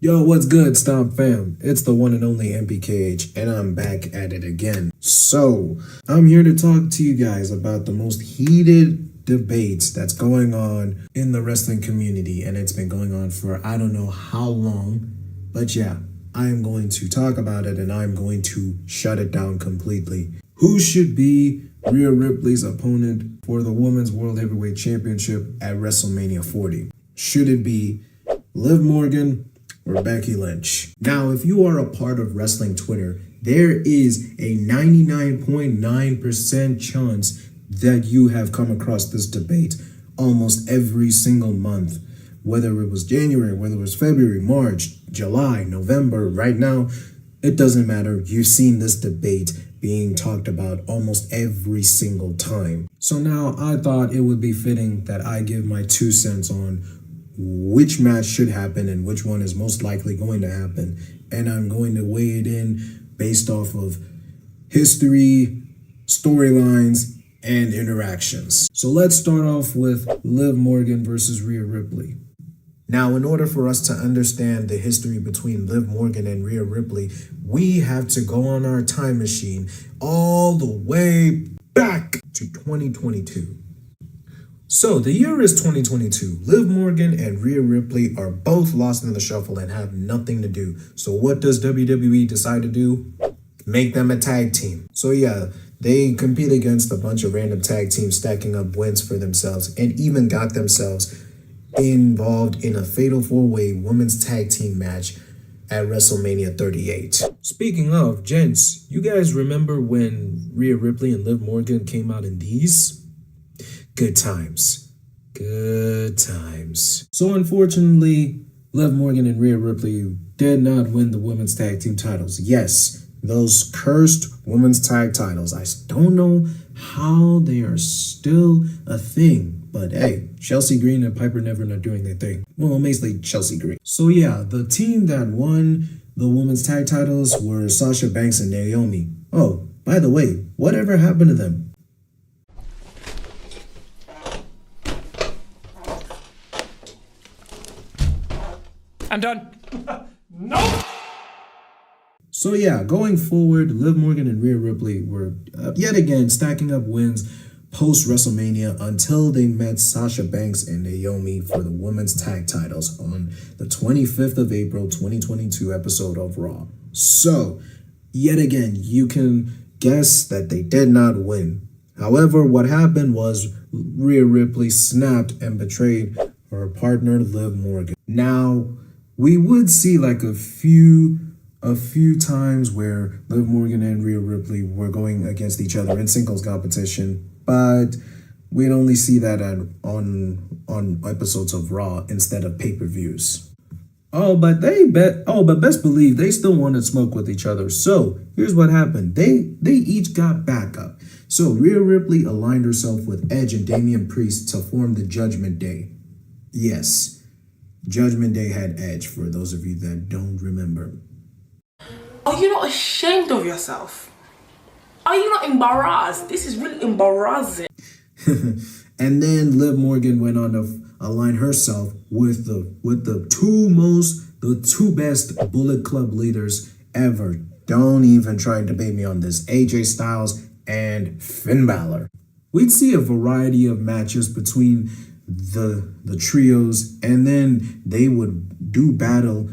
Yo, what's good, Stomp fam? It's the one and only MPKH, and I'm back at it again. So, I'm here to talk to you guys about the most heated debates that's going on in the wrestling community, and it's been going on for I don't know how long, but yeah, I am going to talk about it, and I'm going to shut it down completely. Who should be Rhea Ripley's opponent for the Women's World Heavyweight Championship at WrestleMania 40? Should it be Liv Morgan or Becky Lynch? Now, if you are a part of wrestling Twitter, there is a 99.9% chance that you have come across this debate almost every single month. Whether it was January, whether it was February, March, July, November, right now, it doesn't matter. You've seen this debate being talked about almost every single time. So now I thought it would be fitting that I give my 2 cents on which match should happen and which one is most likely going to happen. And I'm going to weigh it in based off of history, storylines, and interactions. So let's start off with Liv Morgan versus Rhea Ripley. Now, in order for us to understand the history between Liv Morgan and Rhea Ripley, we have to go on our time machine all the way back to 2022. So the year is 2022. Liv Morgan and Rhea Ripley are both lost in the shuffle and have nothing to do. So what does WWE decide to do? Make them a tag team. So yeah, they compete against a bunch of random tag teams, stacking up wins for themselves, and even got themselves involved in a fatal 4-way women's tag team match at WrestleMania 38. Speaking of, gents, you guys remember when Rhea Ripley and Liv Morgan came out in these? Good times. Good times. So unfortunately, Liv Morgan and Rhea Ripley did not win the women's tag team titles. Yes, those cursed women's tag titles. I don't know how they are still a thing. But hey, Chelsea Green and Piper Niven are doing their thing. Well, mostly Chelsea Green. So yeah, the team that won the women's tag titles were Sasha Banks and Naomi. Oh, by the way, whatever happened to them? I'm done. No! So yeah, going forward, Liv Morgan and Rhea Ripley were yet again stacking up wins post-WrestleMania until they met Sasha Banks and Naomi for the women's tag titles on the 25th of April 2022 episode of Raw. So, yet again, you can guess that they did not win. However, what happened was Rhea Ripley snapped and betrayed her partner Liv Morgan. Now, we would see like a few times where Liv Morgan and Rhea Ripley were going against each other in singles competition, but we'd only see that on episodes of Raw instead of pay-per-views. But best believe they still wanted smoke with each other. So here's what happened. They each got backup. So Rhea Ripley aligned herself with Edge and Damian Priest to form the Judgment Day. Yes, Judgment Day had Edge, for those of you that don't remember. Are you not ashamed of yourself? Are you not embarrassed? This is really embarrassing. And then Liv Morgan went on to align herself with the two best Bullet Club leaders ever. Don't even try to debate me on this. AJ Styles and Finn Balor. We'd see a variety of matches between the trios, and then they would do battle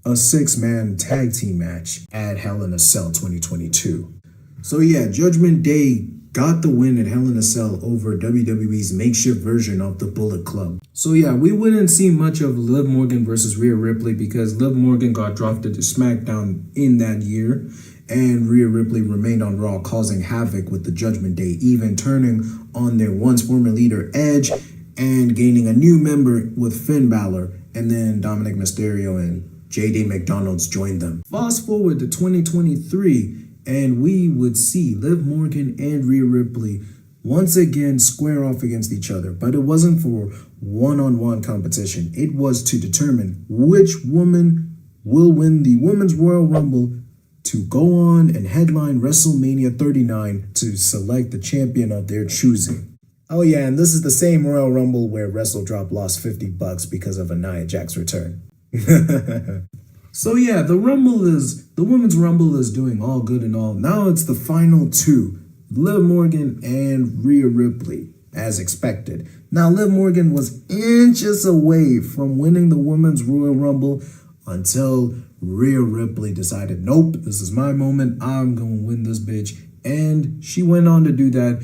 a 6-man tag team match at Hell in a Cell 2022. So yeah, Judgment Day got the win at Hell in a Cell over WWE's makeshift version of the Bullet Club. So yeah, we wouldn't see much of Liv Morgan versus Rhea Ripley because Liv Morgan got drafted to SmackDown in that year, and Rhea Ripley remained on Raw, causing havoc with the Judgment Day, even turning on their once former leader Edge and gaining a new member with Finn Balor, and then Dominic Mysterio and JD McDonald's joined them. Fast forward to 2023, and we would see Liv Morgan and Rhea Ripley once again square off against each other, but it wasn't for one-on-one competition. It was to determine which woman will win the Women's Royal Rumble to go on and headline WrestleMania 39 to select the champion of their choosing. Oh yeah, and this is the same Royal Rumble where WrestleDrop lost $50 because of a Nia Jax return. So yeah, the women's rumble is doing all good and all. Now it's the final two, Liv Morgan and Rhea Ripley, as expected. Now Liv Morgan was inches away from winning the women's Royal Rumble until Rhea Ripley decided, nope, this is my moment. I'm gonna win this bitch. And she went on to do that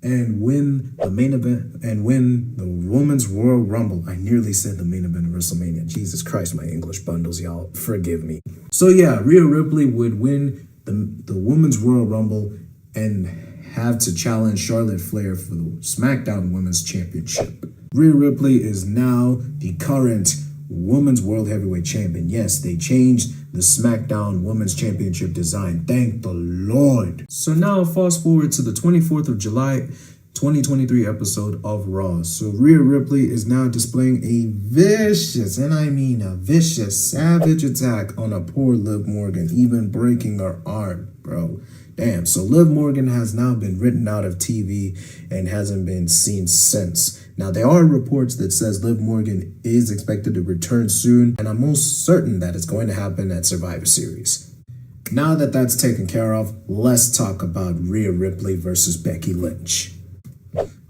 and win the main event and win the women's Royal Rumble. I nearly said the main event of WrestleMania. Jesus Christ, my English bundles, y'all. Forgive me. So yeah, Rhea Ripley would win the women's Royal Rumble and have to challenge Charlotte Flair for the SmackDown Women's Championship. Rhea Ripley is now the current Women's World Heavyweight Champion. Yes, they changed the SmackDown Women's Championship design. Thank the Lord. So now fast forward to the 24th of July, 2023 episode of Raw. So Rhea Ripley is now displaying a vicious, and I mean a vicious, savage attack on a poor Liv Morgan, even breaking her arm, bro. Damn, so Liv Morgan has now been written out of TV and hasn't been seen since. Now, there are reports that says Liv Morgan is expected to return soon, and I'm most certain that it's going to happen at Survivor Series. Now that that's taken care of, let's talk about Rhea Ripley versus Becky Lynch.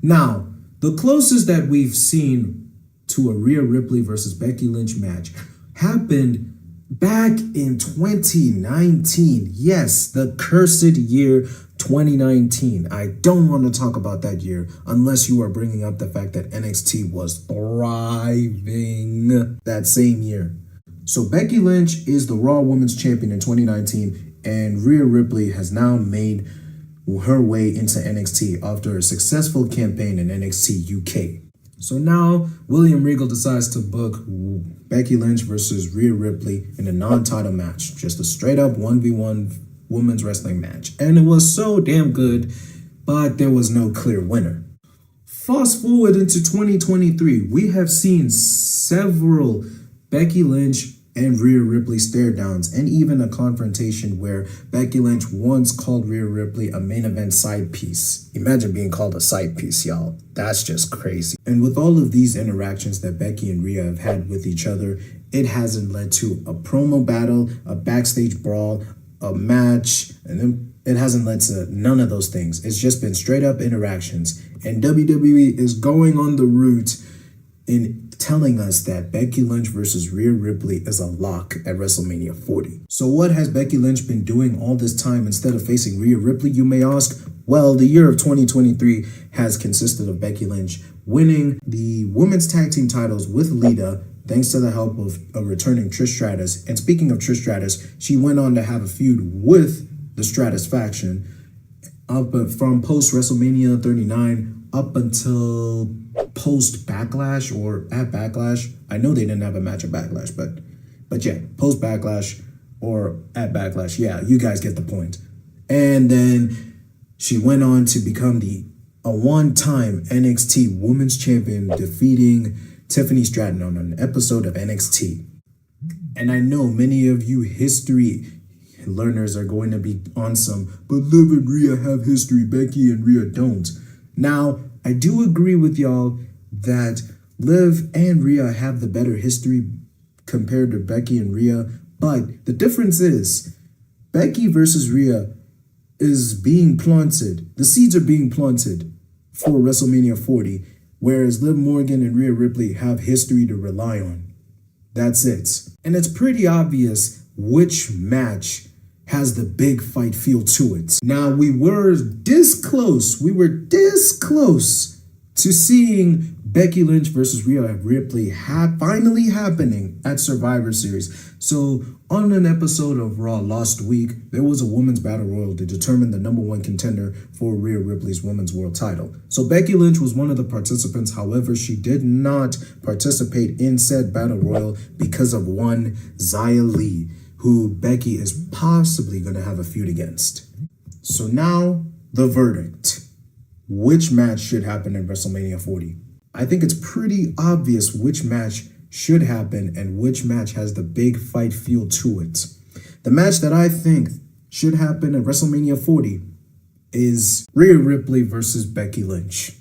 Now, the closest that we've seen to a Rhea Ripley versus Becky Lynch match happened back in 2019. Yes, the cursed year 2019. I don't want to talk about that year unless you are bringing up the fact that NXT was thriving that same year. So Becky Lynch is the Raw Women's Champion in 2019, and Rhea Ripley has now made her way into NXT after a successful campaign in NXT UK. So now William Regal decides to book Becky Lynch versus Rhea Ripley in a non-title match, just a straight up 1v1 women's wrestling match. And it was so damn good, but there was no clear winner. Fast forward into 2023, we have seen several Becky Lynch and Rhea Ripley stare downs, and even a confrontation where Becky Lynch once called Rhea Ripley a main event side piece. Imagine being called a side piece, y'all. That's just crazy. And with all of these interactions that Becky and Rhea have had with each other, it hasn't led to a promo battle, a backstage brawl, a match, and then it hasn't led to none of those things. It's just been straight up interactions. And WWE is going on the route in telling us that Becky Lynch versus Rhea Ripley is a lock at WrestleMania 40. So what has Becky Lynch been doing all this time instead of facing Rhea Ripley, you may ask? Well, the year of 2023 has consisted of Becky Lynch winning the women's tag team titles with Lita, thanks to the help of a returning Trish Stratus. And speaking of Trish Stratus, she went on to have a feud with the Stratus faction from post WrestleMania 39 up until post Backlash or at Backlash. I know they didn't have a match at Backlash, but yeah, post Backlash or at Backlash. Yeah, you guys get the point. And then she went on to become a one-time NXT Women's Champion, defeating Tiffany Stratton on an episode of NXT. And I know many of you history learners are going to be on some, but Liv and Rhea have history, Becky and Rhea don't. Now, I do agree with y'all that Liv and Rhea have the better history compared to Becky and Rhea, but the difference is Becky versus Rhea is being planted. The seeds are being planted for WrestleMania 40, whereas Liv Morgan and Rhea Ripley have history to rely on. That's it. And it's pretty obvious which match has the big fight feel to it. Now, we were this close to seeing Becky Lynch versus Rhea Ripley finally happening at Survivor Series. So on an episode of Raw last week, there was a women's battle royal to determine the #1 contender for Rhea Ripley's women's world title. So Becky Lynch was one of the participants. However, she did not participate in said battle royal because of one Xia Li, who Becky is possibly going to have a feud against. So now, the verdict. Which match should happen in WrestleMania 40? I think it's pretty obvious which match should happen and which match has the big fight feel to it. The match that I think should happen at WrestleMania 40 is Rhea Ripley versus Becky Lynch.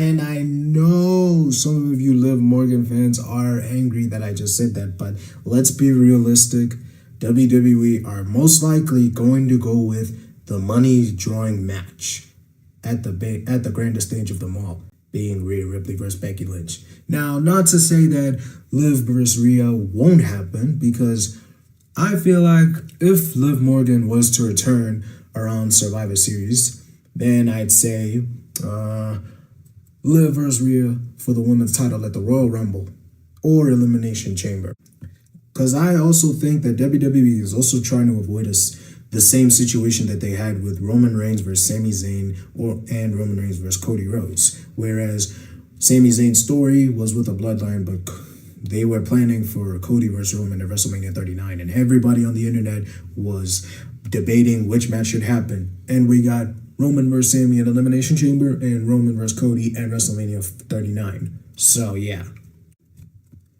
And I know some of you Liv Morgan fans are angry that I just said that, but let's be realistic. WWE are most likely going to go with the money drawing match at the grandest stage of them all, being Rhea Ripley versus Becky Lynch. Now, not to say that Liv versus Rhea won't happen, because I feel like if Liv Morgan was to return around Survivor Series, then I'd say Liv versus Rhea for the women's title at the Royal Rumble or Elimination Chamber. Because I also think that WWE is also trying to avoid the same situation that they had with Roman Reigns versus Sami Zayn and Roman Reigns versus Cody Rhodes. Whereas Sami Zayn's story was with a bloodline, but they were planning for Cody versus Roman at WrestleMania 39. And everybody on the internet was debating which match should happen. And we got Roman versus Sami at Elimination Chamber and Roman versus Cody at WrestleMania 39. So yeah.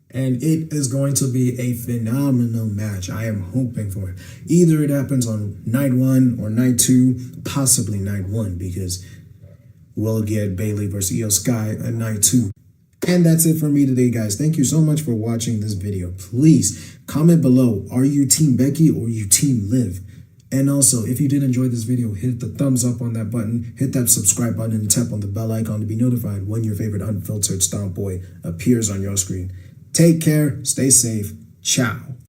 And it is going to be a phenomenal match. I am hoping for it. Either it happens on night 1 or night 2, possibly night 1, because we'll get Bayley versus Io Sky at night 2. And that's it for me today, guys. Thank you so much for watching this video. Please comment below. Are you Team Becky or you Team Liv? And also, if you did enjoy this video, hit the thumbs up on that button, hit that subscribe button, and tap on the bell icon to be notified when your favorite unfiltered Stomp Boy appears on your screen. Take care, stay safe, ciao.